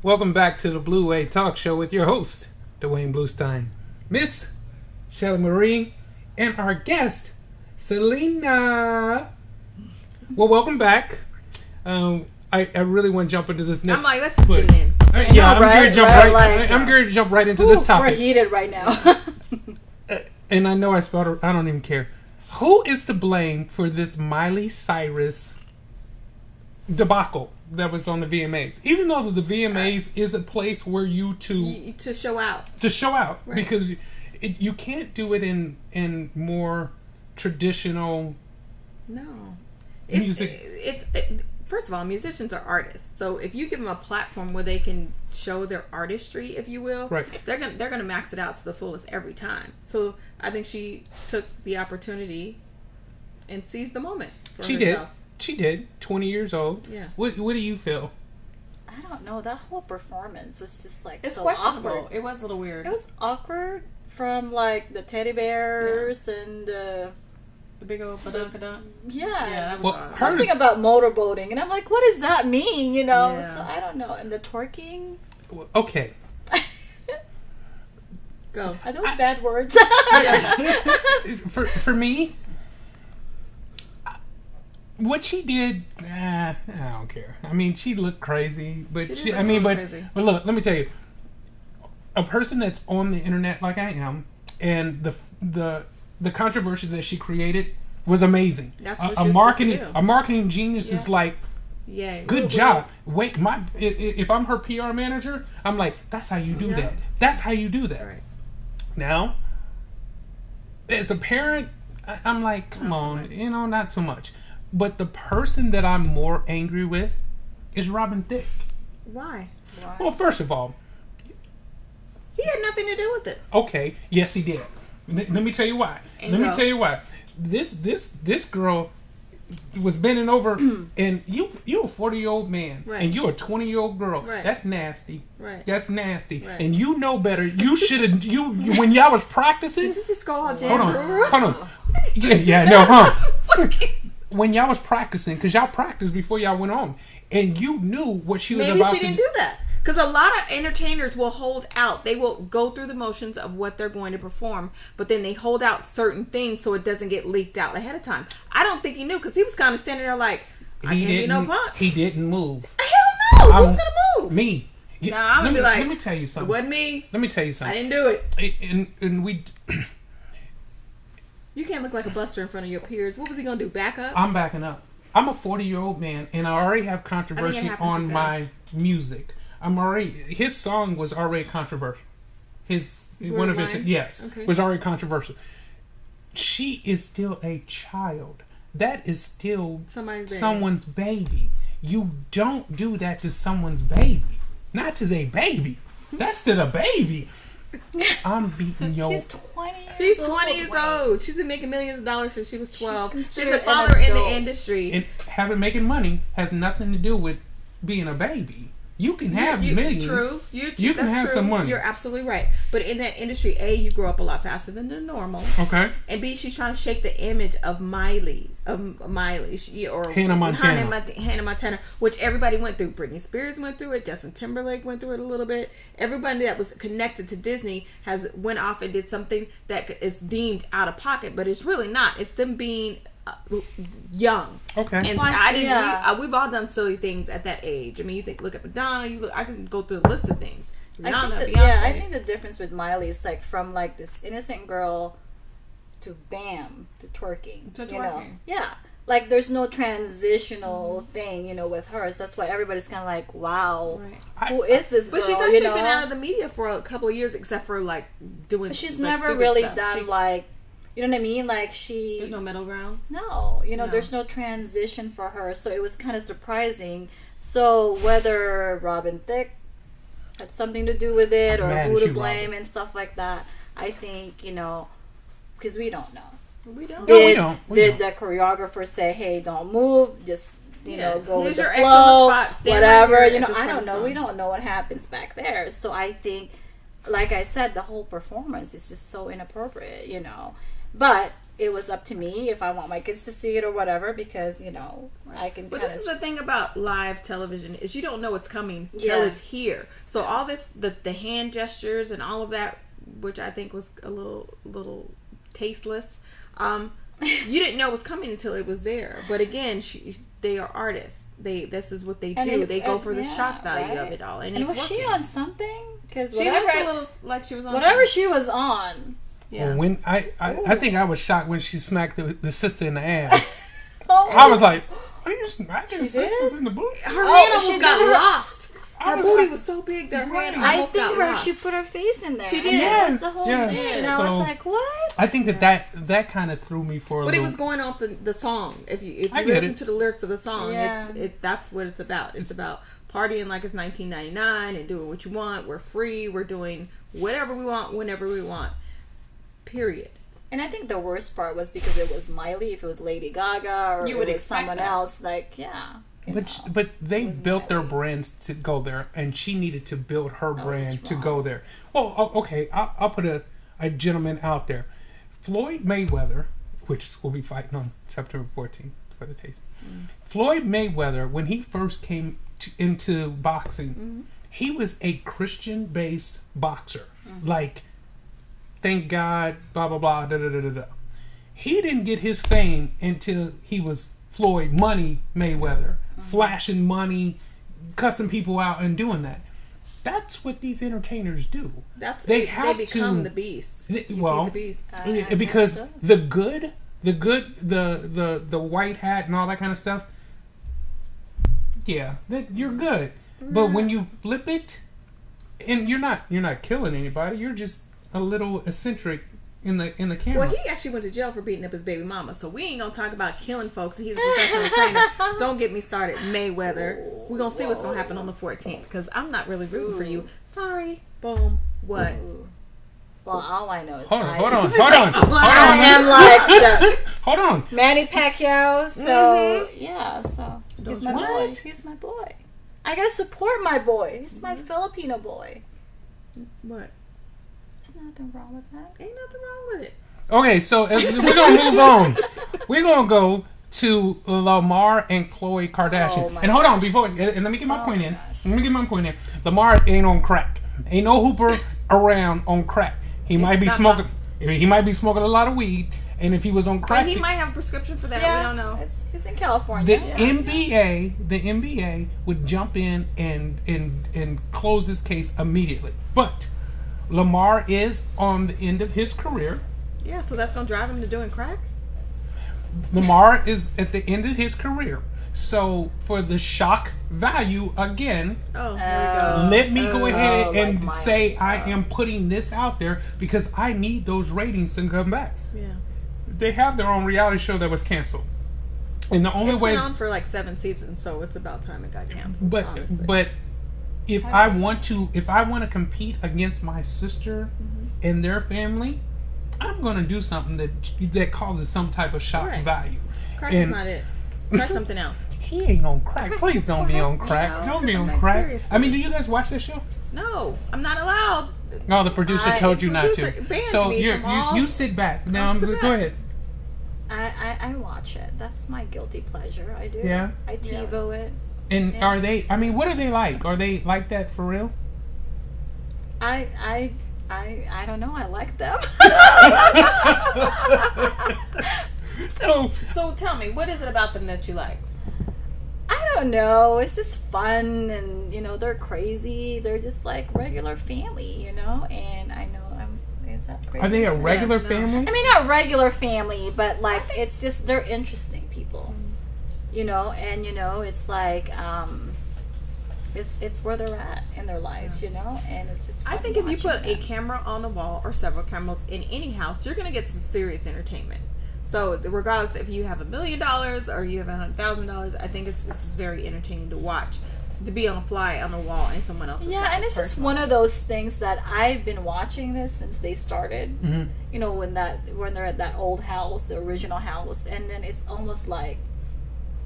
Welcome back to the Blue Way Talk Show with your host, Duane Bluestein, Miss Shelly Marie, and our guest, Selena. Well, welcome back. I really want to jump into this next. I'm like, let's just get it in. Yeah, I'm going to jump right into this topic. We're heated right now. And I know I spelled it. I don't even care. Who is to blame for this Miley Cyrus debacle that was on the VMAs? Even though the VMAs is a place where you to show out, right. Because you can't do it in more traditional. No, music. First of all, musicians are artists, so if you give them a platform where they can show their artistry, if you will, right. they're gonna max it out to the fullest every time. So I think she took the opportunity and seized the moment for herself. She did. 20 years old. Yeah. What do you feel? I don't know. That whole performance was just like it's so questionable. awkward. It was a little weird. It was awkward from like the teddy bears and the big old badunk. Yeah. Well, something about motorboating, and I'm like, what does that mean? You know. Yeah. So I don't know. And the twerking. Okay. Go. Are those bad words? For me, what she did, I don't care. I mean, she looked crazy, but crazy. But look, let me tell you, a person that's on the internet like I am, and the controversy that she created was amazing. That's what a marketing genius is like, yeah, good job. Wait, if I'm her PR manager, I'm like, that's how you do that. That's how you do that. Right. Now, as a parent, I'm like, come on, not so much. But the person that I'm more angry with is Robin Thicke. Why? Well, first of all, he had nothing to do with it. Okay, yes, he did. Let me tell you why. This girl was bending over, and you a 40-year-old man, right. and you're a 20-year-old girl. Right. That's nasty. Right. That's nasty. Right. And you know better. You should have. You when y'all was practicing. Did you just go all Hold on. Yeah, no, huh? When y'all was practicing, because y'all practiced before y'all went on, and you knew what she was about to do. Maybe she didn't do that. Because a lot of entertainers will hold out. They will go through the motions of what they're going to perform, but then they hold out certain things so it doesn't get leaked out ahead of time. I don't think he knew, because he was kind of standing there like, I can't be no punk. He didn't move. Hell no! Who's going to move? Me. Nah, I'm going to be like, let me tell you something. It wasn't me. Let me tell you something. I didn't do it. And we... You can't look like a buster in front of your peers. What was he going to do? Back up? I'm backing up. I'm a 40-year-old man, and I already have controversy on my music. His song was already controversial. Was already controversial. She is still a child. That is still someone's baby. You don't do that to someone's baby. Not to their baby. That's to the baby. I'm beating your... She's 20 years She's old. 20 years old. She's been making millions of dollars since she was 12. She's a an father in the adult. industry. And making money has nothing to do with being a baby. You can have millions. True. You can have some money. You're absolutely right. But in that industry, A, you grow up a lot faster than the normal. Okay. And B, she's trying to shake the image of Miley, or Hannah Montana, which everybody went through. Britney Spears went through it. Justin Timberlake went through it a little bit. Everybody that was connected to Disney went off and did something that is deemed out of pocket, but it's really not. It's them being young. Okay. And we've all done silly things at that age. I mean, look at Madonna. I can go through a list of things. I think the difference with Miley is like from like this innocent girl to bam to twerking. Yeah. Like there's no transitional thing, with her. That's why everybody's kind of like, wow, who is this girl? But she's actually been out of the media for a couple of years, except for like doing. But she's never really done like. You know what I mean? Like there's no middle ground. No, there's no transition for her, so it was kind of surprising. So whether Robin Thicke had something to do with it, or who to blame and stuff like that, I think because we don't know. We don't. Did the choreographer say, "Hey, don't move, just go with the your flow, whatever"? Right, I don't know. We don't know what happens back there. So I think, like I said, the whole performance is just so inappropriate. But it was up to me if I want my kids to see it or whatever, because I can. But this is the thing about live television is you don't know what's coming till it's here. So all this, the hand gestures and all of that, which I think was a little tasteless. You didn't know was coming until it was there. But again, they are artists. This is what they do. They go for the shock value of it all. And was she on something? Because she looked a little like she was on whatever she was on. Yeah. Well, when I think I was shocked when she smacked the sister in the ass. I was like, "Are you smacking sisters in the booty?" Her hand almost got lost. Her booty was so big that her hand almost got lost. She put her face in there. She did. Yes, the whole thing. And I was like, "What?" I think that kind of threw me for a But little. it was going off the song. If you listen to the lyrics of the song, that's what it's about. It's about partying like it's 1999 and doing what you want. We're free. We're doing whatever we want, whenever we want. Period. And I think the worst part was because it was Miley. If it was Lady Gaga or it was someone else, like But they built their brands to go there, and she needed to build her brand to go there. Well, okay, I'll put a gentleman out there. Floyd Mayweather, which will be fighting on September 14th for the taste. Floyd Mayweather, when he first came into boxing, he was a Christian-based boxer. Like, thank God, blah, blah, blah, da, da, da, da, da. He didn't get his fame until he was Floyd Money Mayweather, flashing money, cussing people out, and doing that. That's what these entertainers do. They become the beast. The beast. Because so. the white hat and all that kind of stuff. Yeah, you're good. But when you flip it, and you're not killing anybody. You're just a little eccentric in the camera. Well, he actually went to jail for beating up his baby mama, so we ain't gonna talk about killing folks. He's a professional trainer. Don't get me started, Mayweather. We're gonna see what's gonna happen on the 14th, because I'm not really rooting for you. Sorry. Boom. What? Well, all I know is hold on. I am like hold on, Manny Pacquiao. So so he's my boy. He's my boy. I gotta support my boy. He's my Filipino boy. What? There's nothing wrong with that. Ain't nothing wrong with it. Okay, so we're gonna move on. We're gonna go to Lamar and Khloe Kardashian. And hold on, and let me get my point in. Lamar ain't on crack. Ain't no hooper around on crack. He might be smoking. He might be smoking a lot of weed. And if he was on crack, but he might have a prescription for that. We don't know. He's in California. The NBA would jump in and close this case immediately. But Lamar is on the end of his career. Yeah, so that's gonna drive him to doing crack. Lamar is at the end of his career. So for the shock value again, let me go ahead and say I am putting this out there because I need those ratings to come back. Yeah. They have their own reality show that was canceled, and the only way it's been on for like 7 seasons, so it's about time it got canceled. But if I want to compete against my sister and their family, I'm going to do something that causes some type of shock value. Crack is not it. Try something else. He ain't on crack. Please don't be on crack. Don't be on crack. Seriously. I mean, do you guys watch this show? No, I'm not allowed. No, the producer told you not to. So you sit back. Now go ahead. I watch it. That's my guilty pleasure. I do. Yeah. I TiVo it. And are they? I mean, what are they like? Are they like that for real? I don't know. I like them. So tell me, what is it about them that you like? I don't know. It's just fun, and they're crazy. They're just like regular family, And I know is that crazy? Are they a regular family? I mean, not regular family, but like it's just they're interesting people, And it's like it's where they're at in their lives, And it's just. I think if you put a camera on the wall or several cameras in any house, you're gonna get some serious entertainment. So regardless if you have $1 million or you have $100,000, I think this is very entertaining to watch. To be on a fly on the wall in someone else's house. And it's just one of those things that I've been watching this since they started. When they're at that old house, the original house, and then it's almost like,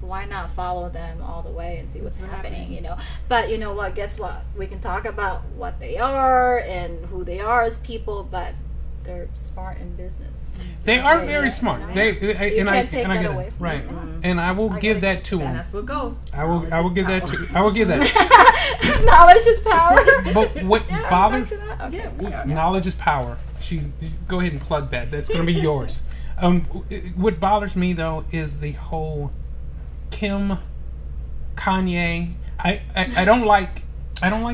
why not follow them all the way and see what's happening, But you know what? Guess what? We can talk about what they are and who they are as people, but they're smart in business. They are very smart. You can't take that away from right. them. And I will give that to them. And that's what go. I will give that to. I will give that. Knowledge is power. But what bothers? Okay, yes, knowledge is power. Go ahead and plug that. That's going to be yours. What bothers me though is the whole Kim, Kanye. I don't like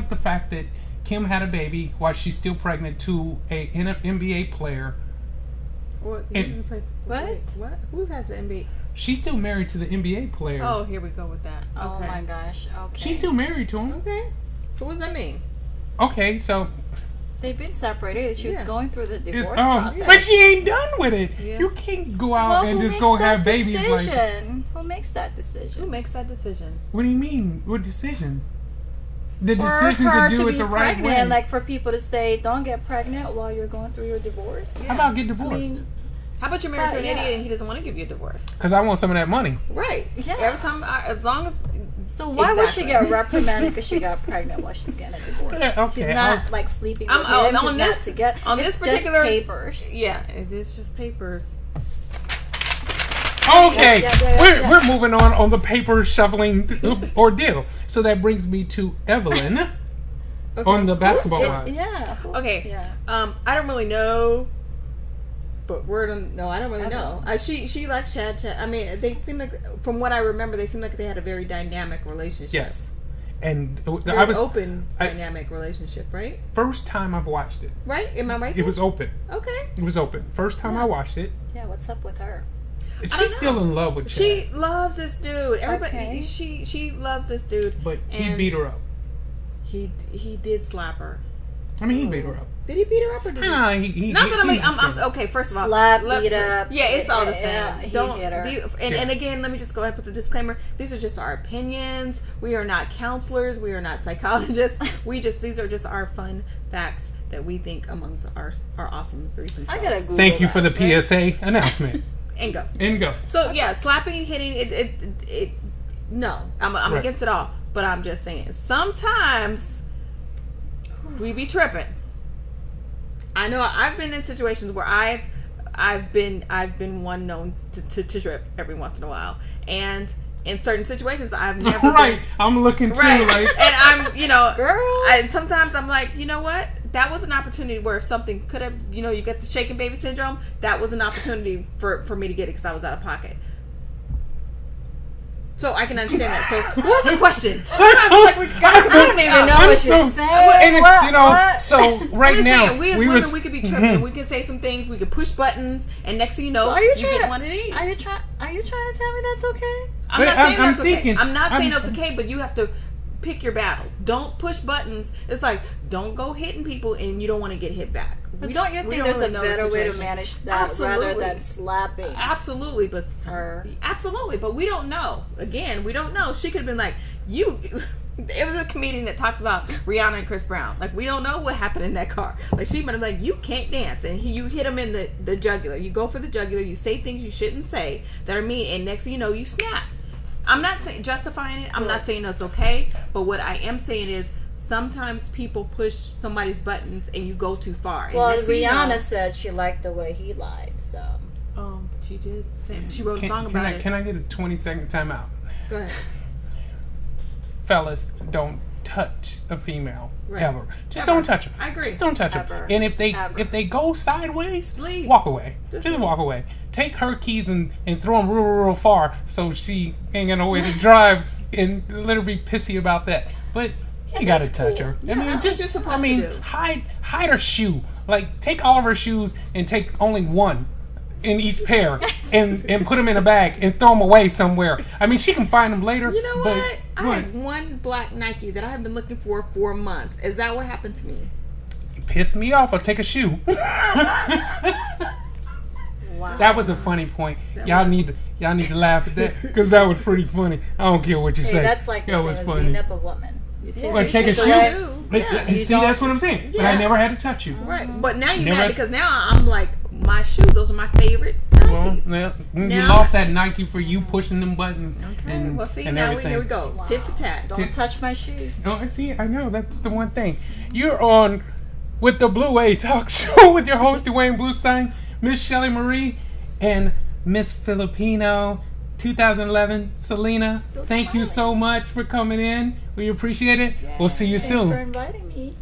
the fact that Kim had a baby while she's still pregnant to an NBA player. What? What? Who has an NBA? She's still married to the NBA player. Oh, here we go with that. Okay. Oh my gosh. Okay. She's still married to him. Okay. So what does that mean? Okay, so they've been separated. She was going through the divorce process. But she ain't done with it. Yeah. You can't go out and just go have babies. Who makes that decision? Who makes that decision? What do you mean? What decision? The for decision her to do it the right way. Like for people to say, don't get pregnant while you're going through your divorce. Yeah. How about get divorced? I mean, how about you're married to an idiot and he doesn't want to give you a divorce? Because I want some of that money. Right. Yeah. Every time, as long as. So why would she get reprimanded because she got pregnant while she's getting a divorce? Yeah, okay. She's not like sleeping with him. On this, on this particular papers. Yeah, it's just papers. Okay, we're moving on the paper shuffling ordeal. So that brings me to Evelyn on the basketball wives. Yeah. Okay. Yeah. I don't really know, but I don't really know. She likes Chad. I mean, they seem like, from what I remember, they seem like they had a very dynamic relationship. Yes, and I was open, dynamic relationship, right? First time I've watched it. Right? Am I right? It was open. Okay. It was open. First time I watched it. Yeah. What's up with her? She's still in love with Chad. She loves this dude. Everybody, okay. she loves this dude. But he beat her up. He did slap her. I mean, he beat her up. Did he beat her up or did he? Not that I'm okay. First of all, slap, beat up. Yeah, it's all the same. Don't hit her. And again, let me just go ahead and put the disclaimer. These are just our opinions. We are not counselors. We are not psychologists. These are just our fun facts that we think amongst our awesome threesome. I gotta Google Thank you for the PSA announcement. And go. So yeah, slapping, hitting it. No, I'm against it all. But I'm just saying, sometimes we be tripping. I know I've been in situations where I've been one known to trip every once in a while, and in certain situations I've never right. been, I'm looking too right. like, and I'm girl. and sometimes I'm like, you know what? That was an opportunity where if something could have, you get the shaken baby syndrome. That was an opportunity for me to get it because I was out of pocket. So I can understand that. So what was the question? I feel like I don't even know what you're saying. So right now, we as women, we could be tripping. Mm-hmm. We can say some things. We could push buttons, and next thing you know, you get one of these. Are you trying to tell me that's okay? I'm not saying that's okay. I'm not saying it's okay, but you have to pick your battles. Don't push buttons. It's like, don't go hitting people, and you don't want to get hit back. But don't you think there's a better way to manage that rather than slapping? Absolutely, but we don't know. Again, we don't know. She could have been like, it was a comedian that talks about Rihanna and Chris Brown. Like, we don't know what happened in that car. Like, she might have been like, you can't dance, and you hit him in the jugular. You go for the jugular. You say things you shouldn't say that are mean, and next thing you know, you snap. I'm not justifying it. I'm not saying it's okay. But what I am saying is, sometimes people push somebody's buttons and you go too far. Well, Rihanna said she liked the way he lied, so. She did. She wrote a song about it. Can I get a 20-second timeout? Go ahead. Fellas, don't touch a female ever. Just don't touch her. I agree. Just don't touch her. And if they go sideways, leave. Walk away. Just walk away. Take her keys and throw them real far so she ain't got no way to drive and let her be pissy about that. But you gotta touch her. Yeah, I mean, hide her shoe. Like, take all of her shoes and take only one in each pair and put them in a bag and throw them away somewhere. I mean, she can find them later. You know what? I had one black Nike that I have been looking for months. Is that what happened to me? You pissed me off. I'll take a shoe. Wow. That was a funny point. Y'all need to laugh at that because that was pretty funny. I don't care what you say. That's like the same as beating up a woman. Take a shoe. See, that's what I'm saying. Yeah. But I never had to touch you. Right. But now you're mad because now I'm like, my shoe, those are my favorite Nikes. Well, you lost that Nike for you pushing them buttons. Okay. Well, see, now here we go. Wow. Tit for tat. Don't touch my shoes. Oh, I see. I know. That's the one thing. You're on with the Blue Way Talk Show with your host, Duane Bluestein, Miss Shelly Marie, and Miss Filipino 2011, Selena. Thank you so much for coming in. We appreciate it. We'll see you soon. Thanks for inviting me.